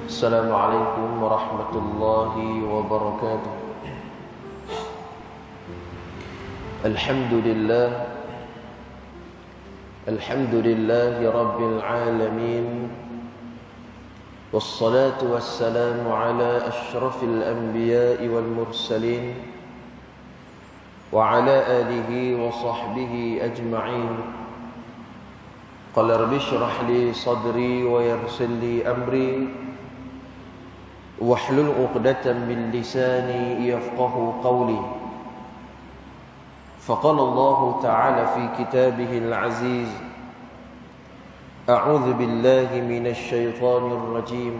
السلام عليكم ورحمة الله وبركاته. الحمد لله رب العالمين، والصلاة والسلام على أشرف الأنبياء والمرسلين وعلى آله وصحبه أجمعين. قال رب اشرح لي صدري ويسر لي أمري واحلل عقدة من لساني يفقه قولي. فقال الله تعالى في كتابه العزيز: أعوذ بالله من الشيطان الرجيم،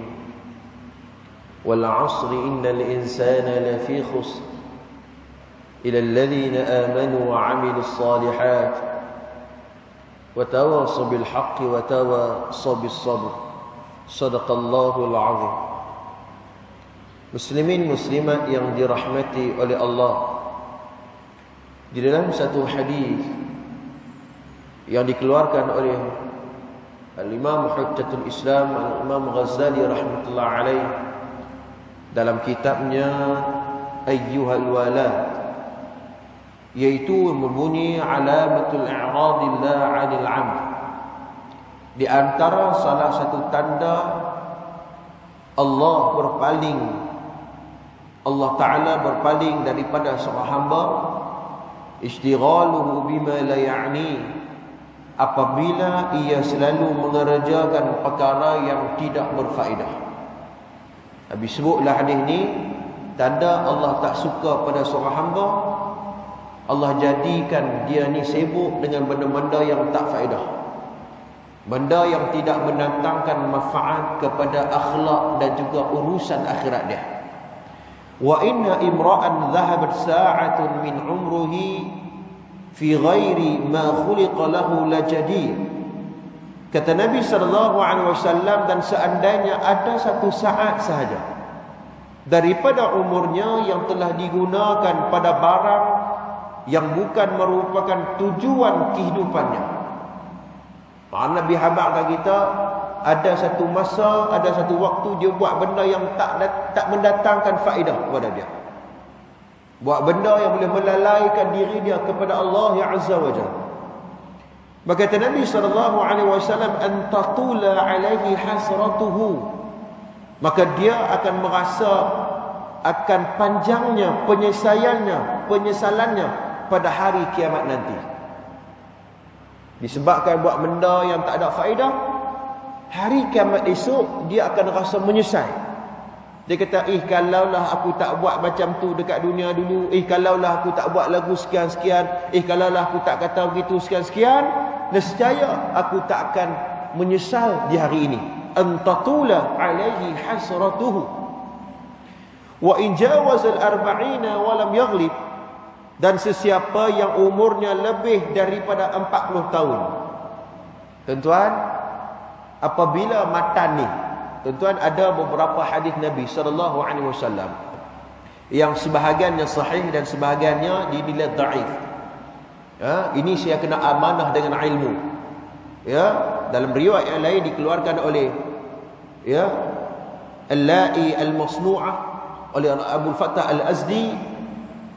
والعصر إن الإنسان لفي خسر إلى الذين آمنوا وعملوا الصالحات وتواصوا بالحق وتواصوا بالصبر. صدق الله العظيم. Muslimin muslimat yang dirahmati oleh Allah, di dalam satu hadis yang dikeluarkan oleh Al-Imam Hujjatul Islam Al-Imam Ghazali rahmatullah alaih dalam kitabnya Ayyuhal Walad, yaitu membunyi alamatul i'radillah 'anil 'amd. Di antara salah satu tanda Allah Ta'ala berpaling daripada seorang hamba, ishtighaluhu bima la ya'ni, apabila ia selalu mengerjakan perkara yang tidak berfaedah. Habis sebutlah hadis ni, tanda Allah tak suka pada seorang hamba, Allah jadikan dia ni sibuk dengan benda-benda yang tak faedah, benda yang tidak mendatangkan manfaat kepada akhlak dan juga urusan akhirat dia. Wa inna imra'an dhahabat sa'atun min umrihi fi ghairi ma khuliqa lahu lajadir. Kata Nabi SAW, dan seandainya ada satu saat sahaja daripada umurnya yang telah digunakan pada barang yang bukan merupakan tujuan kehidupannya. Nabi habaqkan kita, ada satu masa, ada satu waktu dia buat benda yang tak mendatangkan faedah kepada dia, buat benda yang boleh melalaikan diri dia kepada Allah Azza wa Jalla. Maka kata Nabi SAW, an tatula alaihi hasratuhu, maka dia akan merasa akan panjangnya penyesalannya pada hari kiamat nanti. Disebabkan buat benda yang tak ada faedah, hari kiamat esok dia akan rasa menyesal. Dia kata, kalaulah aku tak buat macam tu dekat dunia dulu, kalaulah aku tak buat lagu sekian-sekian, kalaulah aku tak kata begitu sekian-sekian, nescaya aku tak akan menyesal di hari ini. Antatula alaihi hasratuhu wa in jawaza al-arba'ina wa lam yaghlib, dan sesiapa yang umurnya lebih daripada 40 tahun. Tuan-tuan, apabila matan ni, tuan-tuan, ada beberapa hadis Nabi SAW yang sebahagiannya sahih dan sebahagiannya dinilai dhaif. Ini saya kena amanah dengan ilmu. Dalam riwayat yang lain dikeluarkan oleh Al-La'i Al-Masnu'ah oleh Abu Fattah Al-Azdi.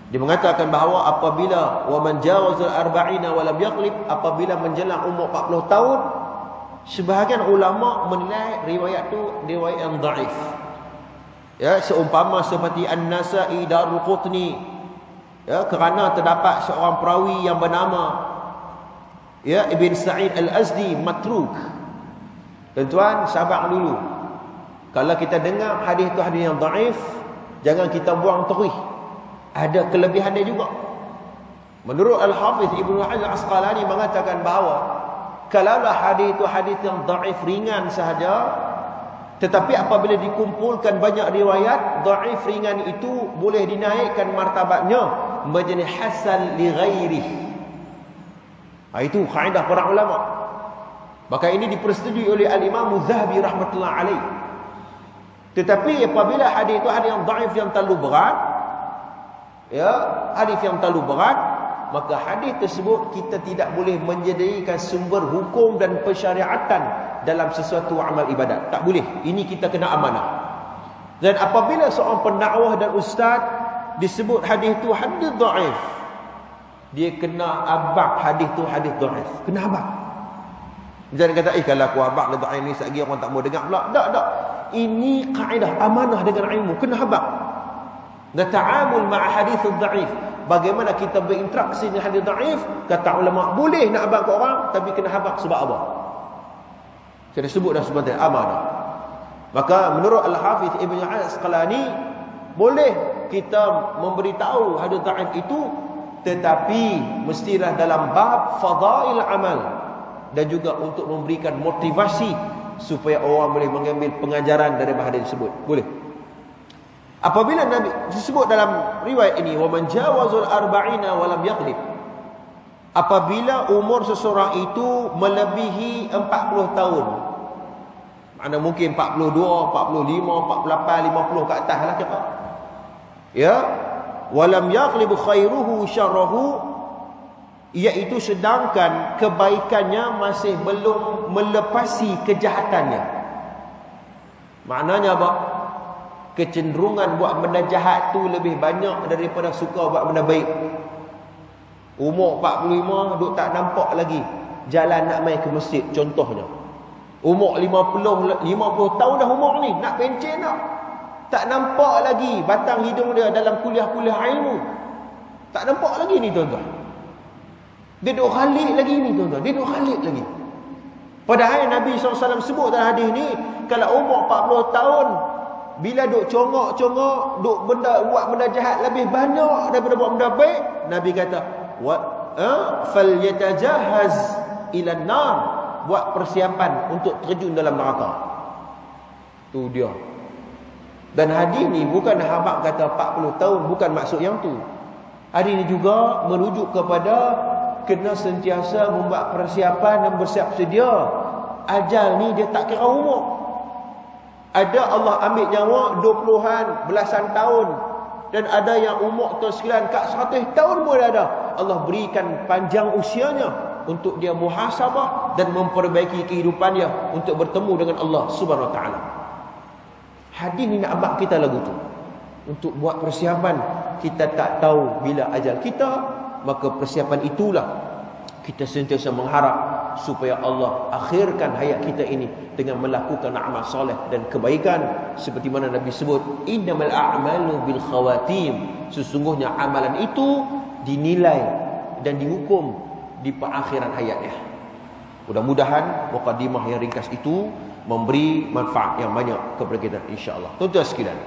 Dia mengatakan bahawa apabila wa man jawaza al-arba'ina wa lam yaghlib, apabila menjelang umur 40 tahun, sebahagian ulama menilai riwayat tu riwayat yang dhaif. Seumpama seperti An-Nasa'i, Daruqutni, kerana terdapat seorang perawi yang bernama Ibn Sa'id Al-Azdi matruk. Tuan-tuan, sabar dulu. Kalau kita dengar hadis tu hadis yang dhaif, jangan kita buang terus. Ada kelebihan dia juga. Menurut Al-Hafiz Ibnu Hajar Al-Asqalani mengatakan bahawa kalaulah hadis itu hadis yang dhaif ringan sahaja, tetapi apabila dikumpulkan banyak riwayat, dhaif ringan itu boleh dinaikkan martabatnya menjadi hasan li ghairih. Itu kaedah para ulama. Maka ini dipersetujui oleh Al-Imam Az-Zahabi rahmatullah alaih. Tetapi apabila hadis itu hadis yang dhaif yang terlalu berat, hadis yang terlalu berat, maka hadis tersebut kita tidak boleh menjadikan sumber hukum dan persyariatan dalam sesuatu amal ibadat. Tak boleh. Ini kita kena amanah. Dan apabila seorang pendakwah dan ustaz disebut hadis tu hadis dhaif, dia kena abak hadis tu hadis dhaif. Kena abak. Jangan kata kalau aku abak dhaif ni satgi orang tak mau dengar pula. Tak. Ini kaedah amanah dengan ilmu, kena abak. Dan ta'amul ma'a hadis dhaif. Bagaimana kita berinteraksi dengan hadis dhaif? Kata ulama boleh nak abak ke orang, tapi kena abak sebab apa? Saya sebut dah sebentar amanah. Maka menurut Al-Hafiz Ibn Asqalani, boleh kita memberitahu hadis dhaif itu, tetapi mestilah dalam bab fadail amal, dan juga untuk memberikan motivasi supaya orang boleh mengambil pengajaran dari hadis tersebut. Boleh. Apabila Nabi disebut dalam riwayat ini, wa man jawazul arba'ina wa lam yaqlib, apabila umur seseorang itu melebihi 40 tahun, mana mungkin 42, 45, 48, 50 ke atas lah kira. Ya, walam yaqlibu khairuhu syarruhu, iaitu sedangkan kebaikannya masih belum melepasi kejahatannya. Maknanya apa? Kecenderungan buat benda jahat tu lebih banyak daripada suka buat benda baik. Umur 45 duk tak nampak lagi jalan nak main ke masjid contohnya. Umur 50 tahun dah umur ni, nak pencen dah. Tak nampak lagi batang hidung dia dalam kuliah-kuliah ilmu. Tak nampak lagi ni tuan-tuan. Dia duk khalik lagi ni tuan-tuan. Dia duk khalik lagi. Padahal Nabi SAW sebut dalam hadis ni, kalau umur 40 tahun, bila duk congok-congok, duk buat benda jahat lebih banyak daripada buat benda baik, Nabi kata, "Falyatajahaz ila an-nar." Buat persiapan untuk terjun dalam neraka. Tu dia. Dan hadis ni bukan habaq kata 40 tahun, bukan maksud yang tu. Hadis ni juga merujuk kepada kena sentiasa membuat persiapan dan bersiap sedia. Ajal ni dia tak kira umur. Ada Allah ambil nyawa 20-an, belasan tahun, dan ada yang umur tersekalian kat 100 tahun pun ada. Allah berikan panjang usianya untuk dia muhasabah dan memperbaiki kehidupannya untuk bertemu dengan Allah Subhanahu Wa Taala. Hadis ni nak abang kita lagu tu. Untuk buat persiapan, kita tak tahu bila ajal kita, maka persiapan itulah kita sentiasa mengharap supaya Allah akhirkan hayat kita ini dengan melakukan amal soleh dan kebaikan, seperti mana Nabi sebut, innamal a'malu bil khawatim, sesungguhnya amalan itu dinilai dan dihukum di perakhiran hayatnya. Mudah-mudahan mukadimah yang ringkas itu memberi manfaat yang banyak kepada kita insya-Allah. Tuan-tuan sekalian,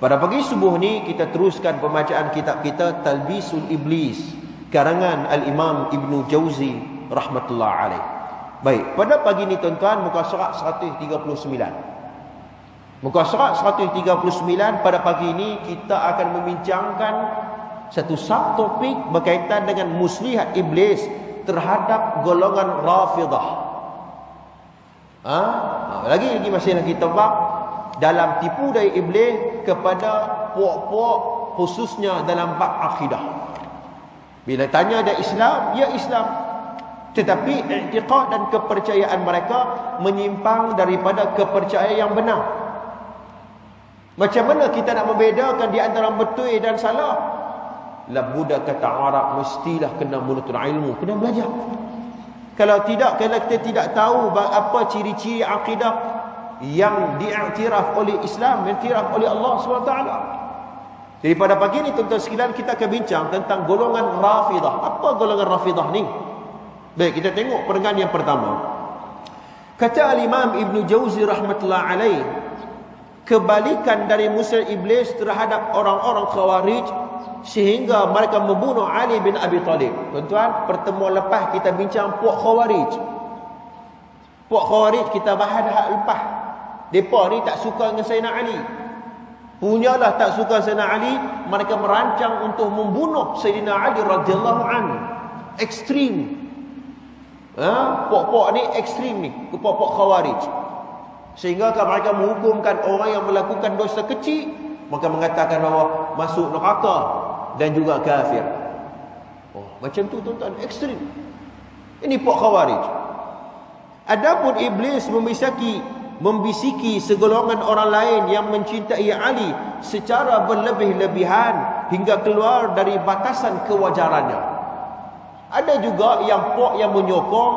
pada pagi subuh ni kita teruskan pembacaan kitab kita Talbisul Iblis karangan Al-Imam Ibnu Jauzi rahmatullah alaih. Baik, pada pagi ni tuan-tuan, muka surat 139. Muka surat 139 pada pagi ini kita akan membincangkan satu subtopik berkaitan dengan muslihat iblis terhadap golongan Rafidah. Lagi masih lagi tebak dalam tipu daya iblis kepada puak-puak, khususnya dalam bab akidah. Bila tanya dia Islam, ya Islam, tetapi i'tiqad dan kepercayaan mereka menyimpang daripada kepercayaan yang benar. Macam mana kita nak membedakan di antara betul dan salah? Labuda kata Arab, mestilah kena menuntut ilmu, kena belajar. Kalau tidak, kalau kita tidak tahu apa ciri-ciri akidah yang diiktiraf oleh Islam, diiktiraf oleh Allah SWT. Jadi pada pagi ni tuan-tuan sekalian, kita akan bincang tentang golongan Rafidah. Apa golongan Rafidah ni? Baik, kita tengok perenggan yang pertama. Kata Al-Imam Ibnu Jauzi rahmatullah alaih, kebalikan dari musuh iblis terhadap orang-orang Khawarij sehingga mereka membunuh Ali bin Abi Talib. Tuan-tuan, pertemuan lepas kita bincang puak Khawarij. Puak Khawarij kita bahas dah lepas. Depa ni tak suka dengan Sayyidina Ali. Punyalah tak suka Sayyidina Ali, mereka merancang untuk membunuh Sayyidina Ali radhiyallahu anhu. Ekstrim. Puak-puak ni ekstrim ni, puak-puak Khawarij. Sehingga kalau mereka menghukumkan orang yang melakukan dosa kecil, maka mengatakan bahawa masuk neraka dan juga kafir. Macam tu tuan-tuan, ekstrim. Ini puak Khawarij. Adapun iblis memisaki membisiki segolongan orang lain yang mencintai Ali secara berlebih-lebihan hingga keluar dari batasan kewajarannya. Ada juga yang menyokong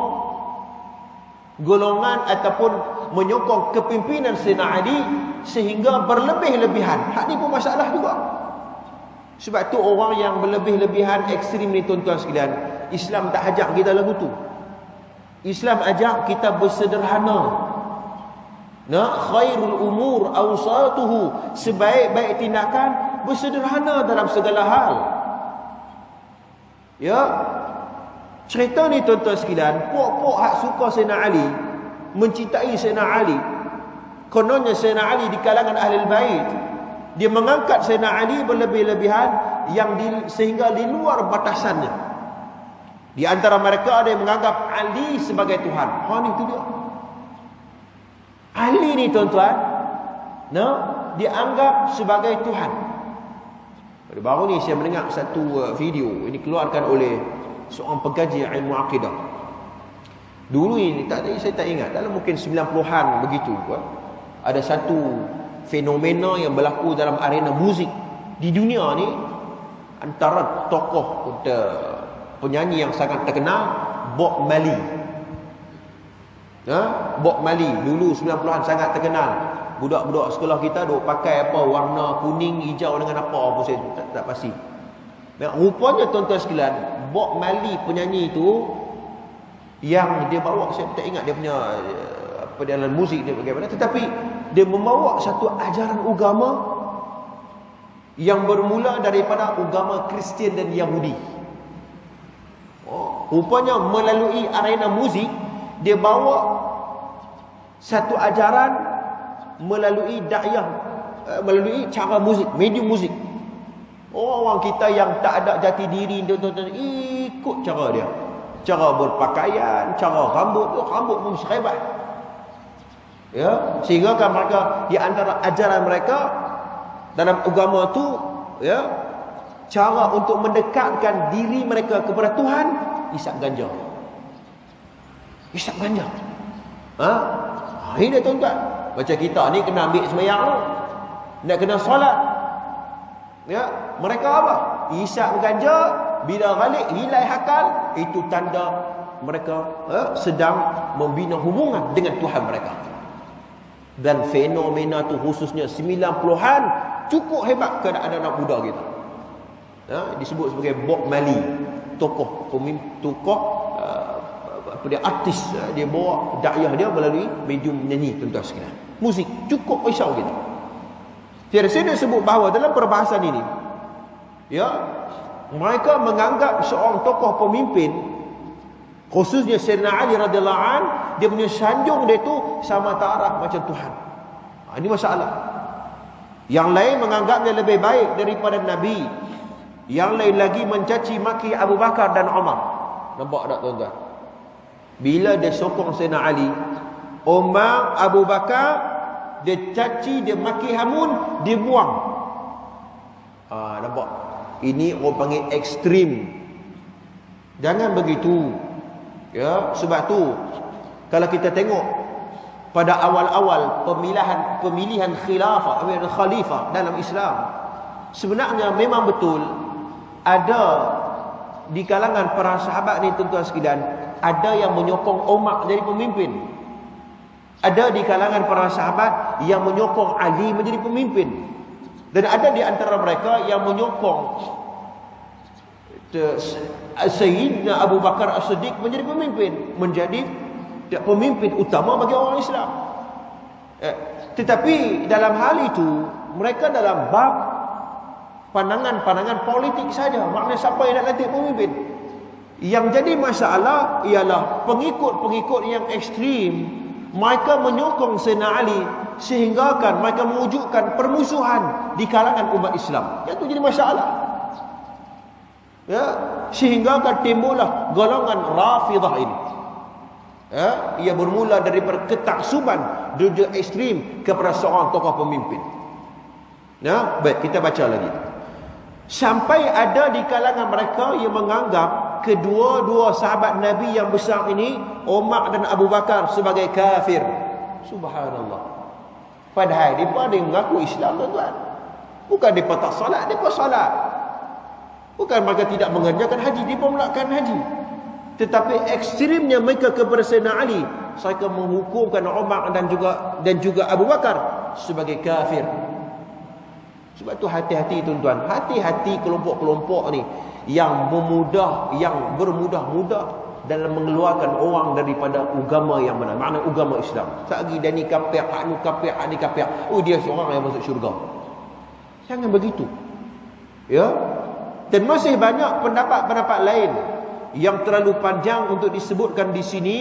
golongan ataupun menyokong kepimpinan Sayyidina Ali sehingga berlebih-lebihan. Hak ni pun masalah juga. Sebab tu orang yang berlebih-lebihan ekstrim ni tuan-tuan sekalian, Islam tak ajak kita lagu tu. Islam ajak kita bersederhana. Khairul umur awsatuhu, sebaik-baik tindakan bersederhana dalam segala hal. Ya. Cerita ni tuan-tuan sekalian, puak-puak hak suka Sayyidina Ali, mencintai Sayyidina Ali. Kononnya Sayyidina Ali di kalangan Ahlul Bait, dia mengangkat Sayyidina Ali berlebih-lebihan sehingga di luar batasannya. Di antara mereka ada yang menganggap Ali sebagai Tuhan. Ni tu dia. Ali ni tuan-tuan, dianggap sebagai Tuhan. Baru ni saya mendengar satu video, ini keluarkan oleh seorang pengkaji ilmu akidah. Dulu ini saya tak ingat, dalam mungkin 90-an begitu, ada satu fenomena yang berlaku dalam arena muzik di dunia ni, antara tokoh penyanyi yang sangat terkenal, Bob Marley. Bob Marley dulu 90-an sangat terkenal. Budak-budak sekolah kita duk pakai apa, warna kuning, hijau dengan apa saya tak pasti. Rupanya tuan-tuan sekalian, Bob Marley penyanyi itu yang dia bawa, saya tak ingat dia punya dalam muzik dia bagaimana, tetapi dia membawa satu ajaran agama yang bermula daripada agama Kristian dan Yahudi. Rupanya melalui arena muzik dia bawa satu ajaran melalui dakwah, melalui cara muzik, medium muzik. Orang kita yang tak ada jati diri tuan-tuan ikut cara dia, cara berpakaian, cara rambut pun sehebat. Ya, sehingga kan mereka di antara ajaran mereka dalam agama tu, ya, cara untuk mendekatkan diri mereka kepada Tuhan, isap ganja. Isap ganja. Ini dia tuan-tuan. Macam kita ni kena ambil sembahyang tu, nak kena solat. Ya, mereka apa? Isap ganja, bila balik hilai akal, itu tanda mereka sedang membina hubungan dengan Tuhan mereka. Dan fenomena tu khususnya 90-an cukup hebat keadaan anak muda kita. Disebut sebagai Bob Marley, tokoh dia artis, dia bawa dakwah dia melalui medium nyanyi tuan-tuan sekalian. Musik cukup risau kita. Jadi saya sebut bahawa dalam perbahasan ini, ya, mereka menganggap seorang tokoh pemimpin, khususnya Sayyidina Ali radhiyallahu an, dia punya sanjung dia tu sama taraf macam Tuhan. Ini masalah. Yang lain menganggapnya lebih baik daripada Nabi. Yang lain lagi mencaci maki Abu Bakar dan Umar. Nampak tak tuan-tuan? Bila dia sokong Sayyidina Ali, Umar, Abu Bakar, dia caci, dia maki hamun, dia buang. Nampak? Ini orang panggil ekstrim. Jangan begitu. Ya, sebab tu kalau kita tengok pada awal-awal pemilihan khalifah dalam Islam, sebenarnya memang betul ada di kalangan para sahabat ni tuan-tuan sekalian, ada yang menyokong Umar jadi pemimpin. Ada di kalangan para sahabat yang menyokong Ali menjadi pemimpin. Dan ada di antara mereka yang menyokong Sayyidina Abu Bakar As-Siddiq menjadi pemimpin, menjadi pemimpin utama bagi orang Islam. Tetapi dalam hal itu, mereka dalam bab pandangan-pandangan politik saja. Maknanya siapa yang nak lantik pemimpin. Yang jadi masalah ialah pengikut-pengikut yang ekstrim. Mereka menyokong Sayyidina Ali sehingga kan mereka mewujudkan permusuhan di kalangan umat Islam. Yang itu jadi masalah. Ya, sehingga kan timbullah golongan Rafidah ini. Ya, ia bermula daripada ketaksuban derajat ekstrim kepada seorang tokoh pemimpin. Ya, baik, kita baca lagi. Sampai ada di kalangan mereka yang menganggap kedua-dua sahabat Nabi yang besar ini, Umar dan Abu Bakar, sebagai kafir. Subhanallah. Padahal mereka ada yang mengaku Islam, tuan-tuan. Bukan mereka tak solat, mereka solat. Bukan mereka tidak mengerjakan haji, mereka melakukan haji. Tetapi ekstrimnya mereka kepada Sayyidina Ali, mereka menghukumkan Umar dan juga Abu Bakar sebagai kafir. Sebab tu hati-hati tuan-tuan, hati-hati kelompok-kelompok ni yang bermudah-mudah dalam mengeluarkan orang daripada agama yang benar, makna agama Islam. Sagi dan ni kafir, hak ni kafir, hak ni kafir. Oh, dia seorang yang masuk syurga. Jangan begitu. Ya. Dan masih banyak pendapat-pendapat lain yang terlalu panjang untuk disebutkan di sini.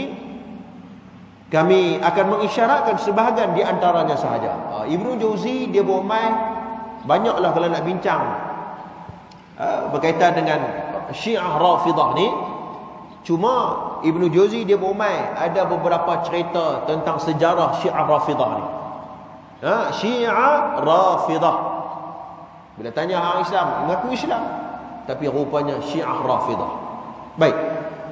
Kami akan mengisyaratkan sebahagian di antaranya sahaja. Ibnu Jauzi dia berumai banyaklah kalau nak bincang berkaitan dengan Syiah Rafidah ni. Cuma Ibnu Jauzi dia berumai ada beberapa cerita tentang sejarah Syiah Rafidah ni. Syiah Rafidah. Bila tanya orang Islam, mengaku Islam, tapi rupanya Syiah Rafidah. Baik.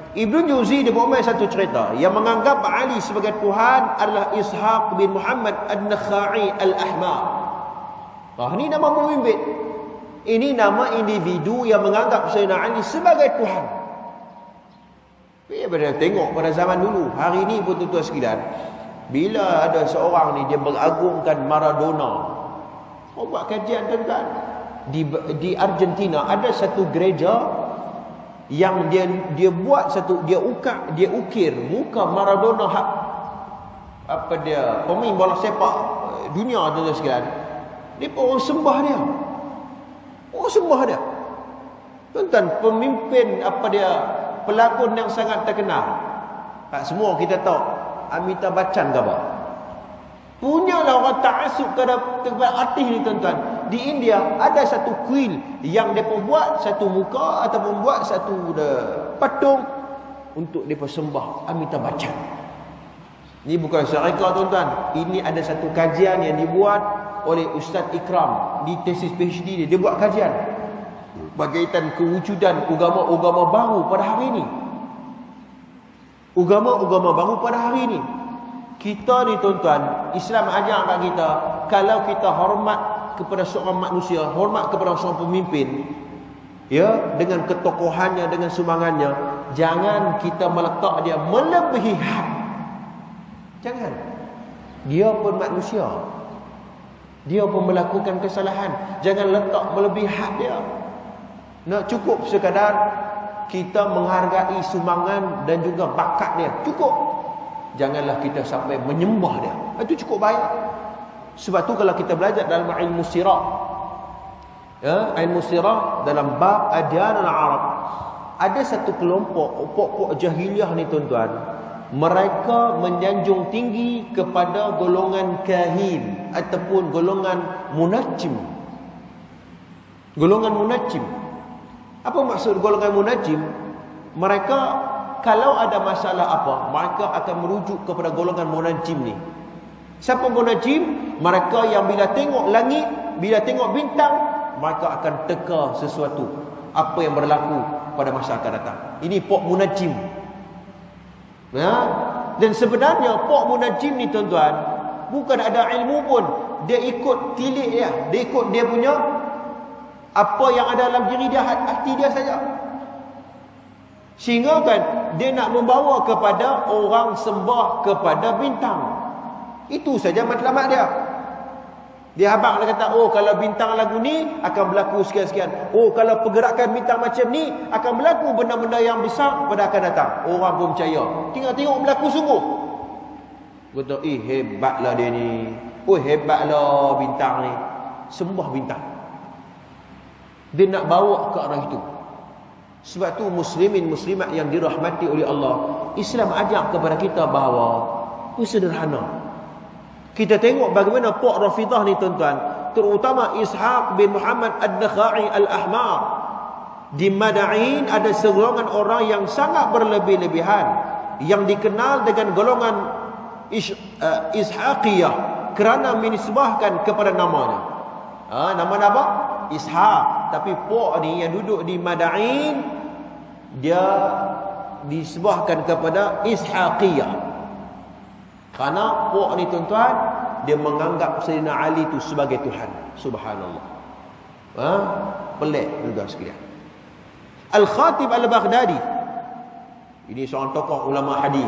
Ibnu Jauzi dia berumai satu cerita yang menganggap Ali sebagai Tuhan adalah Ishaq bin Muhammad An-Nakhai Al-Ahmar. Ini nama pemimpin. Ini nama individu yang menganggap Sayyidina Ali sebagai Tuhan. Bila tengok pada zaman dulu, hari ini pun tuan-tuan sekalian, bila ada seorang ni dia mengagungkan Maradona. Buat kajian tuan-tuan. Di Argentina ada satu gereja yang dia buat satu, dia ukir muka Maradona, pemain bola sepak dunia tuan-tuan sekalian. Dia orang sembah dia. Orang sembah dia. Tuan-tuan, pemimpin pelakon yang sangat terkenal. Semua kita tahu Amitabh Bachchan ke apa? Punyalah orang ta'assub kepada artis ni tuan-tuan. Di India ada satu kuil yang mereka buat satu muka ataupun buat satu patung untuk mereka sembah Amitabh Bachchan. Ini bukan syarikat tuan-tuan. Ini ada satu kajian yang dibuat oleh Ustaz Ikram di tesis PhD dia. Dia buat kajian berkaitan kewujudan agama-agama baru pada hari ini. Agama-agama baru pada hari ini. Kita ni tuan-tuan, Islam ajar kat kita, kalau kita hormat kepada seorang manusia, hormat kepada seorang pemimpin, ya, dengan ketokohannya, dengan sumbangannya, jangan kita meletak dia melebihi had. Jangan. Dia pun manusia. Dia pun melakukan kesalahan. Jangan letak melebihi had dia. Nak cukup sekadar kita menghargai sumbangan dan juga bakat dia. Cukup. Janganlah kita sampai menyembah dia. Itu cukup baik. Sebab tu kalau kita belajar dalam ilmu sirah, ya, ilmu sirah dalam bab adyan al-Arab, ada satu kelompok jahiliah ni tuan-tuan, mereka menyanjung tinggi kepada golongan kahin ataupun golongan munajjim. Golongan munajjim. Apa maksud golongan munajjim? Mereka kalau ada masalah apa, mereka akan merujuk kepada golongan munajjim ni. Siapa munajjim? Mereka yang bila tengok langit, bila tengok bintang, mereka akan teka sesuatu apa yang berlaku pada masa akan datang. Ini pok munajjim. Ya? Dan sebenarnya pok munajjim ni tuan-tuan, bukan ada ilmu pun. Dia ikut tilik dia. Dia ikut dia punya apa yang ada dalam diri dia, hati dia saja. Sehingga kan dia nak membawa kepada orang sembah kepada bintang. Itu saja matlamat dia. Dia habaq dia kata, oh kalau bintang lagu ni akan berlaku sekian-sekian. Oh kalau pergerakan bintang macam ni akan berlaku benda-benda yang besar pada akan datang. Orang pun percaya. Tinggal tengok berlaku sungguh. Kata, hebatlah dia ni. Oh hebatlah bintang ni. Sembah bintang. Dia nak bawa ke arah itu. Sebab tu muslimin muslimat yang dirahmati oleh Allah, Islam ajak kepada kita bahawa itu sederhana. Kita tengok bagaimana pok Rafidah ni tuan-tuan, terutama Ishaq bin Muhammad An-Nakhai Al-Ahmar. Di Madain ada segolongan orang yang sangat berlebih-lebihan yang dikenal dengan golongan Ishaqiyah kerana menisbahkan kepada namanya. Nama apa? Ishaq. Tapi pok ni yang duduk di Madain, dia disebahkan kepada Ishaqiyah. Kerana puak ni tuan-tuan, dia menganggap Sayyidina Ali itu sebagai Tuhan. Subhanallah. Pelik juga sekalian. Al-Khatib Al-Baghdadi, ini seorang tokoh ulama hadis.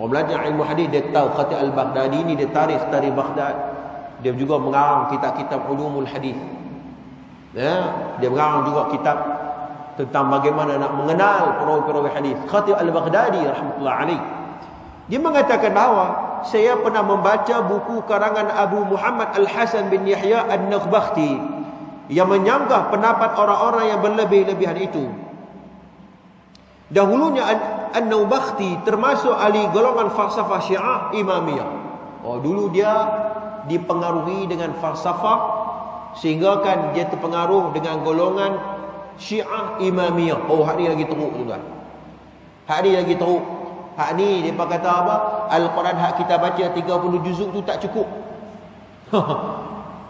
Orang belajar ilmu hadis dia tahu Khatib Al-Baghdadi ni dia tarikh Baghdad. Dia juga mengarang kitab-kitab ulumul hadis. Ya, dia mengarang juga kitab tentang bagaimana nak mengenal perawi-perawi hadis. Khatib Al-Baghdadi rahmatullah alaih, dia mengatakan bahawa saya pernah membaca buku karangan Abu Muhammad Al-Hasan bin Yahya An-Nakhbakhti yang menyanggah pendapat orang-orang yang berlebih-lebihan itu. Dahulunya An-Nakhbakhti termasuk ahli golongan falsafah Syiah Imamiyah. Dulu dia dipengaruhi dengan falsafah, sehingga kan dia terpengaruh dengan golongan Syiah Imamiyah. Hak ni lagi teruk tuan. Hak ni lagi teruk. Hak ni dia kata apa? Al-Quran hak kita baca 30 juzuk tu tak cukup.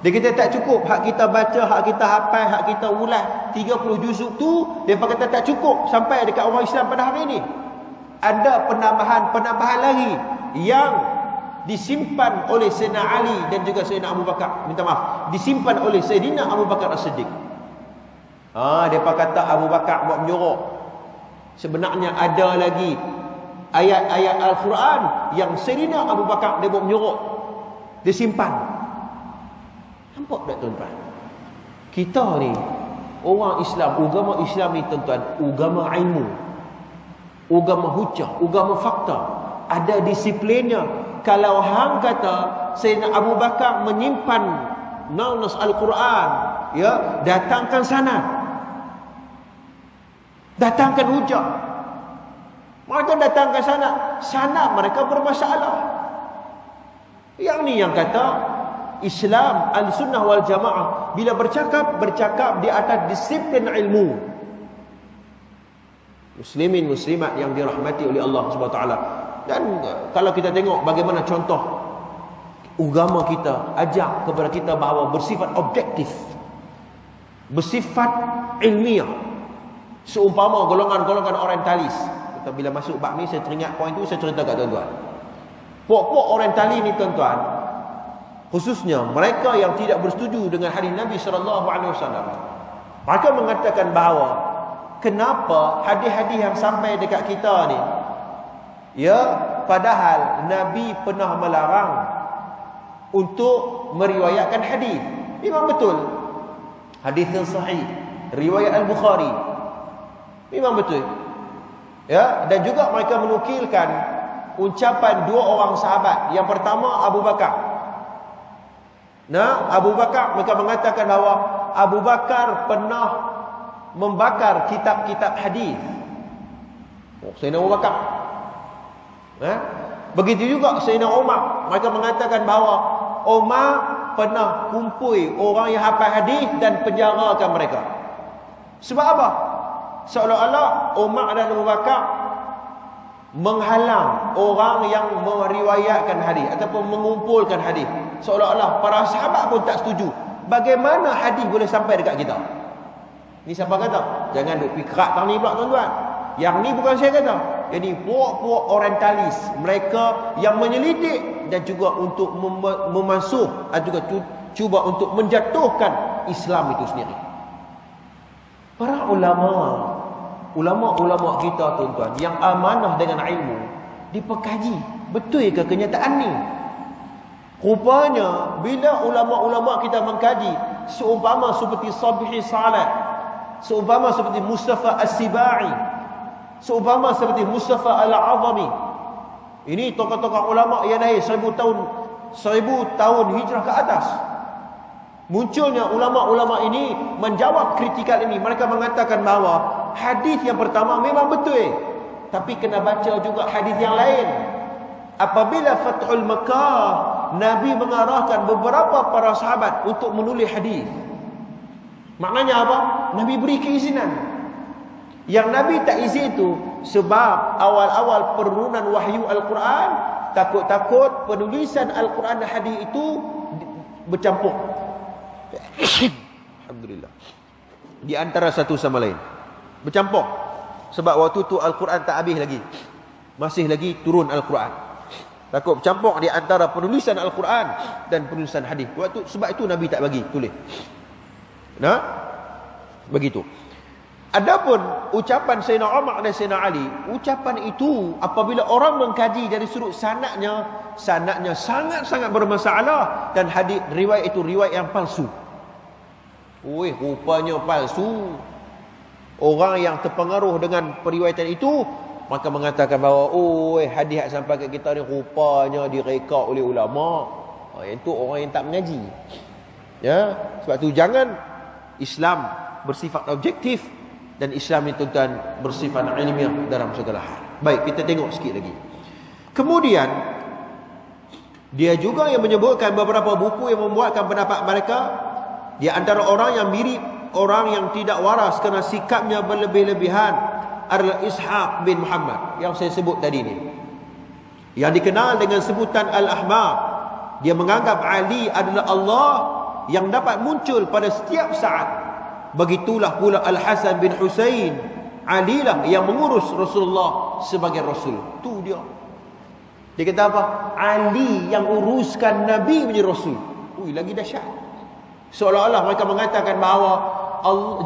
Dia kata tak cukup. Hak kita baca, hak kita hafal, hak kita ulas 30 juzuk tu, dia kata tak cukup sampai dekat orang Islam pada hari ini. Ada penambahan lagi yang disimpan oleh Sayyidina Ali dan juga Sayyidina Abu Bakar. Minta maaf, disimpan oleh Sayyidina Abu Bakar As-Siddiq. Dia kata Abu Bakar buat menyorok. Sebenarnya ada lagi ayat-ayat Al-Quran yang Sayyidina Abu Bakar dia buat menyorok, dia simpan. Nampak tak tuan-tuan? Kita ni orang Islam, agama Islam ni tuan-tuan, agama ilmu, agama hujah, agama fakta, ada disiplinnya. Kalau hang kata Sayyidina Abu Bakar menyimpan nas Al-Quran, ya, datangkan sanad, datangkan hujah. Mereka datangkan sanad mereka bermasalah. Yang ni yang kata Islam Al-Sunnah wal Jamaah bila bercakap di atas disiplin ilmu. Muslimin muslimat yang dirahmati oleh Allah Subhanahu wa taala. Dan kalau kita tengok bagaimana contoh agama kita ajak kepada kita bahawa bersifat objektif, bersifat ilmiah. Seumpama golongan-golongan orientalis. Kita bila masuk bab ni saya teringat poin tu, saya cerita kat tuan-tuan. Puak-puak orientalis ni tuan-tuan, khususnya mereka yang tidak bersetuju dengan hadis Nabi sallallahu alaihi wasallam, mereka mengatakan bahawa kenapa hadis-hadis yang sampai dekat kita ni, ya, padahal Nabi pernah melarang untuk meriwayatkan hadis. Memang betul. Hadis yang sahih, riwayat Al-Bukhari. Memang betul. Ya, dan juga mereka menukilkan ucapan dua orang sahabat. Yang pertama Abu Bakar. Abu Bakar, mereka mengatakan bahawa Abu Bakar pernah membakar kitab-kitab hadis. Sayyidina Abu Bakar. Begitu juga Sayyidina Umar, mereka mengatakan bahawa Umar pernah kumpul orang yang hafal hadis dan penjarakan mereka. Sebab apa? Seolah-olah Umar dan Abu Bakar menghalang orang yang meriwayatkan hadis ataupun mengumpulkan hadis. Seolah-olah para sahabat pun tak setuju. Bagaimana hadis boleh sampai dekat kita? Ni siapa kata? Jangan duk pikrat tang ni pula tuan-tuan. Yang ni bukan saya kata. Jadi puak-puak orientalis, mereka yang menyelidik dan juga untuk memansuh dan juga cuba untuk menjatuhkan Islam itu sendiri. Para ulama kita tuan-tuan yang amanah dengan ilmu, dipekaji betul ke kenyataan ni. Rupanya bila ulama-ulama kita mengkaji, seumpama seperti Sabihi Saleh, seumpama seperti Mustafa As-Sibai, seumpama seperti Mustafa Al-Azami, ini tokoh-tokoh ulama yang lahir 1000 tahun hijrah ke atas. Munculnya ulama-ulama ini menjawab kritikal ini. Mereka mengatakan bahawa hadis yang pertama memang betul, tapi kena baca juga hadis yang lain. Apabila Fathul Makkah, Nabi mengarahkan beberapa para sahabat untuk menulis hadis. Maknanya apa? Nabi beri keizinan. Yang Nabi tak izin itu sebab awal-awal penurunan wahyu Al-Quran, takut-takut penulisan Al-Quran dan hadis itu bercampur. Alhamdulillah. Di antara satu sama lain bercampur. Sebab waktu tu Al-Quran tak habis lagi, masih lagi turun Al-Quran. Takut bercampur di antara penulisan Al-Quran dan penulisan hadis. Sebab itu Nabi tak bagi tulis. Nah, begitu. Adapun ucapan Sayyidina Umar dan Sayyidina Ali, ucapan itu apabila orang mengkaji dari sudut sanadnya sangat-sangat bermasalah, dan hadis riwayat itu riwayat yang palsu. Rupanya palsu. Orang yang terpengaruh dengan periwayatan itu maka mengatakan bahawa hadis yang sampai ke kita ni rupanya direka oleh ulama. Yang tu orang yang tak mengaji. Ya, sebab tu jangan Islam bersifat objektif, dan Islam ni tuan-tuan bersifat ilmiah dalam segala hal. Baik, kita tengok sikit lagi. Kemudian dia juga yang menyebutkan beberapa buku yang membuatkan pendapat mereka. Di antara orang yang mirip, orang yang tidak waras kerana sikapnya berlebih-lebihan adalah Ishaq bin Muhammad yang saya sebut tadi ni, yang dikenal dengan sebutan Al-Ahmar. Dia menganggap Ali adalah Allah yang dapat muncul pada setiap saat. Begitulah pula Al-Hasan bin Husain, Ali lah yang mengurus Rasulullah sebagai Rasul. Tu dia. Dia kata apa? Ali yang uruskan Nabi menjadi Rasul. Lagi dahsyat. Seolah-olah mereka mengatakan bahawa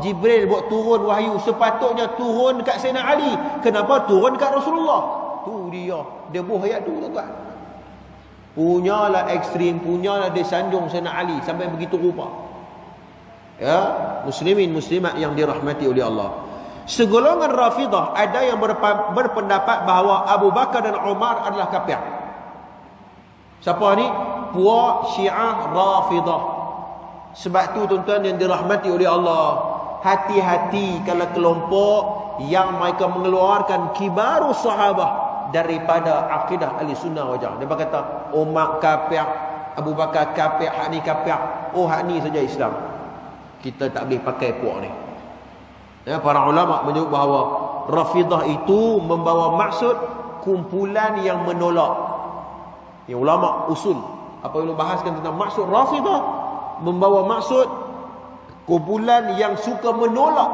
Jibril buat turun wahyu, sepatutnya turun dekat Sayyidina Ali. Kenapa turun dekat Rasulullah? Tu dia. Dia buah ayat tu, tuan-tuan. Punyalah ekstrim, punyalah dia sanjung Sayyidina Ali sampai begitu rupa. Ya, muslimin muslimat yang dirahmati oleh Allah. Segolongan Rafidah ada yang berpendapat bahawa Abu Bakar dan Umar adalah kafir. Siapa ni? Puak Syiah Rafidah. Sebab tu tuan-tuan yang dirahmati oleh Allah, hati-hati kalau kelompok yang mereka mengeluarkan kibarus sahabah daripada akidah ahli sunnah wal jamaah. Dia berkata Umar kafir, Abu Bakar kafir, hak ni kafir. Hak ni saja Islam. Kita tak boleh pakai puak ni. Ya, para ulama menyebut bahawa Rafidah itu membawa maksud kumpulan yang menolak. Yang ulama usul apabila bahaskan tentang maksud Rafidah, membawa maksud kumpulan yang suka menolak.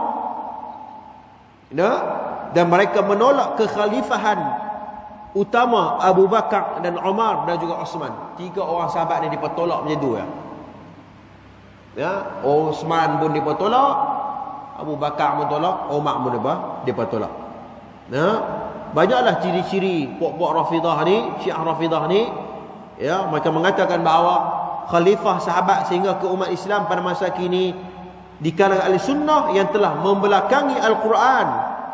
Ya? Dan mereka menolak kekhalifahan utama Abu Bakar dan Umar dan juga Osman. 3 orang sahabat ni dipetolak macam tu ya. Ya, Osman pun dia tolak, Abu Bakar pun tolak, Umar pun dia tolak. Ya, banyaklah ciri-ciri puak-puak Rafidah ni, Syiah Rafidah ni. Ya, mereka mengatakan bahawa khalifah sahabat sehingga ke umat Islam pada masa kini di kalangan ahli sunnah yang telah membelakangi Al-Quran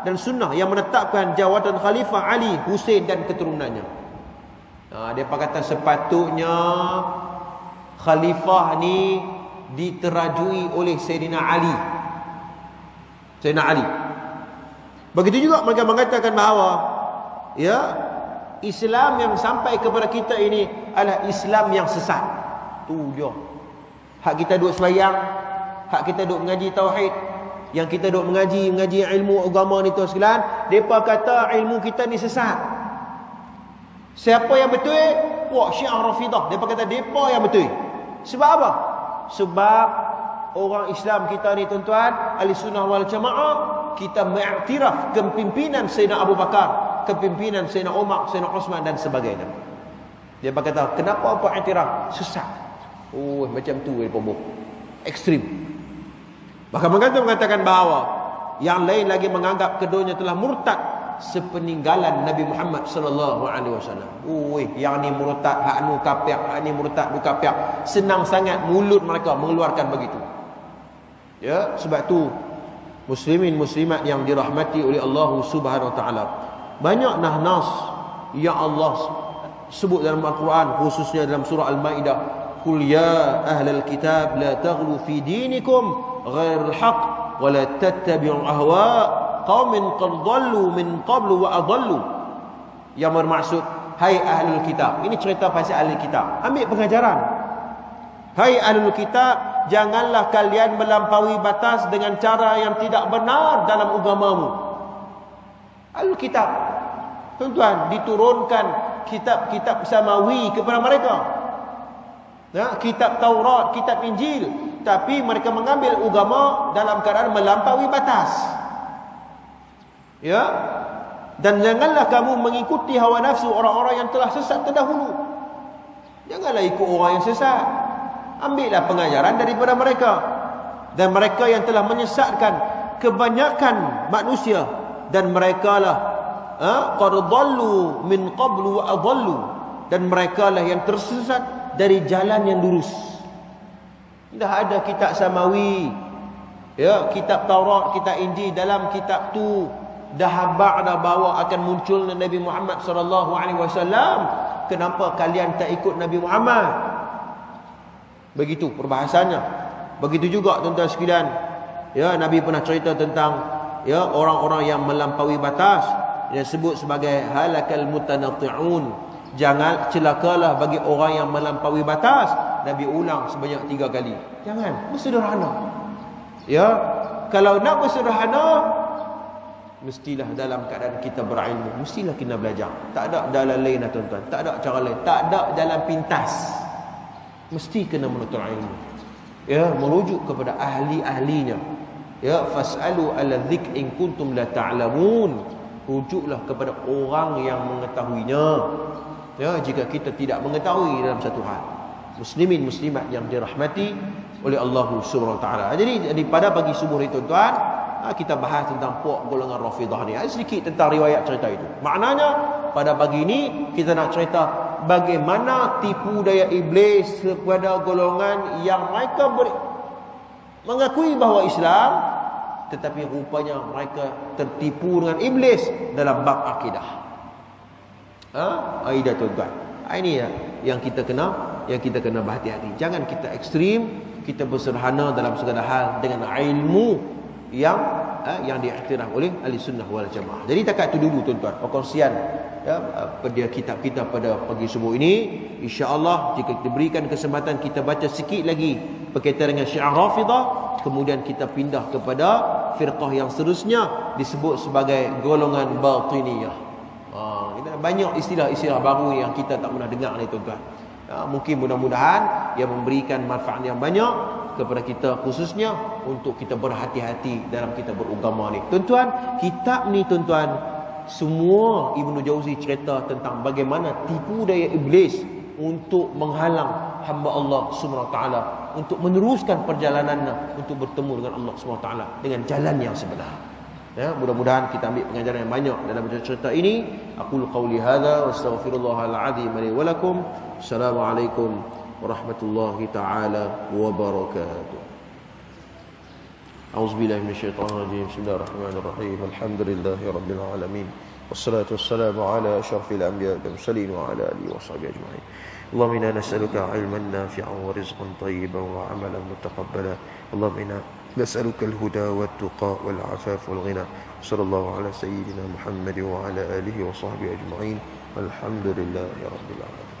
dan sunnah yang menetapkan jawatan khalifah Ali, Husain dan keturunannya. Dia kata sepatutnya khalifah ni diterajui oleh Sayyidina Ali. Sayyidina Ali. Begitu juga mereka mengatakan bahawa ya, Islam yang sampai kepada kita ini adalah Islam yang sesat. Tu dia. Hak kita duduk sembahyang, hak kita duduk mengaji tauhid, yang kita duduk mengaji ilmu agama ni tu sekalian, depa kata ilmu kita ni sesat. Siapa yang betul? Puak Syiah Rafidah. Depa kata depa yang betul. Sebab apa? Sebab orang Islam kita ni tuan-tuan, ahli sunnah wal jamaah, kita mengiktiraf kepimpinan Sayyidina Abu Bakar, kepimpinan Sayyidina Umar, Sayyidina Osman dan sebagainya. Dia berkata, kenapa apa iktiraf? Sesat. Macam tu dia pembuh. Ekstrim. Bahkan mengatakan bahawa yang lain lagi menganggap keduanya telah murtad sepeninggalan Nabi Muhammad sallallahu alaihi wasallam. Yang ni murtad, hak nu kafir, hak ni murtad, bu kafir. Senang sangat mulut mereka mengeluarkan begitu. Ya, sebab tu muslimin muslimat yang dirahmati oleh Allah Subhanahu wa taala, banyak nas yang Allah sebut dalam Al-Quran, khususnya dalam surah Al-Maidah, qul ya ahlal kitab la taghlu fi dinikum ghairil haqq wa la tattabi'u ahwa' qaumin qad dhallu min qablu wa adallu. Yang bermaksud, hai ahlul kitab. Ini cerita pasal ahlul kitab. Ambil pengajaran. Hai ahlul kitab, janganlah kalian melampaui batas dengan cara yang tidak benar dalam agamamu. Ahlul kitab, tuan-tuan, diturunkan kitab-kitab samawi kepada mereka. Ya, kitab Taurat, kitab Injil, tapi mereka mengambil agama dalam keadaan melampaui batas. Ya, Dan janganlah kamu mengikuti hawa nafsu orang-orang yang telah sesat terdahulu. Janganlah ikut orang yang sesat. Ambillah pengajaran daripada mereka. Dan mereka yang telah menyesatkan kebanyakan manusia, dan mereka lah qad dhallu min qablu wa adallu, dan mereka lah yang tersesat dari jalan yang lurus. Dah ada kitab samawi, ya, kitab Taurat, kitab Injil, dalam kitab tu dah habaq dah bawa akan muncul Nabi Muhammad sallallahu alaihi wasallam. Kenapa kalian tak ikut Nabi Muhammad? Begitu perbahasannya. Begitu juga tuan-tuan sekalian, ya, Nabi pernah cerita tentang, ya, orang-orang yang melampaui batas, yang disebut sebagai halakal mutanatti'un. Jangan, celakalah bagi orang yang melampaui batas. Nabi ulang sebanyak 3 kali. Jangan, bersederhana. Ya, kalau nak bersederhana, mestilah dalam keadaan kita berilmu, mestilah kita belajar. Tak ada jalan lain lah tuan-tuan, tak ada cara lain, tak ada jalan pintas. Mesti kena menuntut ilmu. Ya, merujuk kepada ahli-ahlinya. Ya, fasalu ala dzikr in kuntum la ta'lamun. Rujuklah kepada orang yang mengetahuinya. Ya, jika kita tidak mengetahui dalam satu hal. Muslimin muslimat yang dirahmati oleh Allah Subhanahu wa taala. Jadi pada pagi subuh ini tuan-tuan, kita bahas tentang puak golongan Rafidah ni. Sedikit tentang riwayat cerita itu. Maknanya pada pagi ini kita nak cerita bagaimana tipu daya iblis kepada golongan yang mereka mengakui bahawa Islam, tetapi rupanya mereka tertipu dengan iblis dalam bab akidah. Aidah tuan-tuan. Ini yang kita kena berhati-hati. Jangan kita ekstrim, kita bersederhana dalam segala hal dengan ilmu yang diiktiraf oleh ahli sunnah wal jamaah. Jadi takat itu dulu tuan-tuan perkongsian, ya, pada kitab kita pada pagi subuh ini. InsyaAllah jika diberikan kesempatan kita baca sikit lagi berkaitan dengan Syiah Rafidah, kemudian kita pindah kepada firqah yang seterusnya disebut sebagai golongan Batiniyah. Banyak istilah-istilah baru yang kita tak pernah dengar ni tuan-tuan. Mungkin mudah-mudahan ia memberikan manfaat yang banyak kepada kita, khususnya untuk kita berhati-hati dalam kita beragama ni. Tuan-tuan, kitab ni tuan-tuan, semua Ibnu Jauzi cerita tentang bagaimana tipu daya iblis untuk menghalang hamba Allah Subhanahu wa taala untuk meneruskan perjalanannya untuk bertemu dengan Allah Subhanahu wa taala dengan jalan yang sebenar. Ya, mudah-mudahan kita ambil pengajaran yang banyak dalam cerita ini. Aqulu qawli hadza wa astaghfirullahal azim li wa lakum. Assalamualaikum warahmatullahi taala wabarakatuh. A'udzubillahi minasyaitonir rajim. Bismillahirrahmanirrahim. Alhamdulillahirabbil alamin. Wassalatu wassalamu ala asyrafil anbiya'i wal mursalin wa ala alihi washabihi ajma'in. Allahumma inna nas'aluka 'ilman nafi'an wa rizqan thayyiban wa 'amalan mutaqabbala. Allahumma inna نسألك الهدى والتقى والعفاف والغنى. صلى الله على سيدنا محمد وعلى آله وصحبه أجمعين. والحمد لله رب العالمين.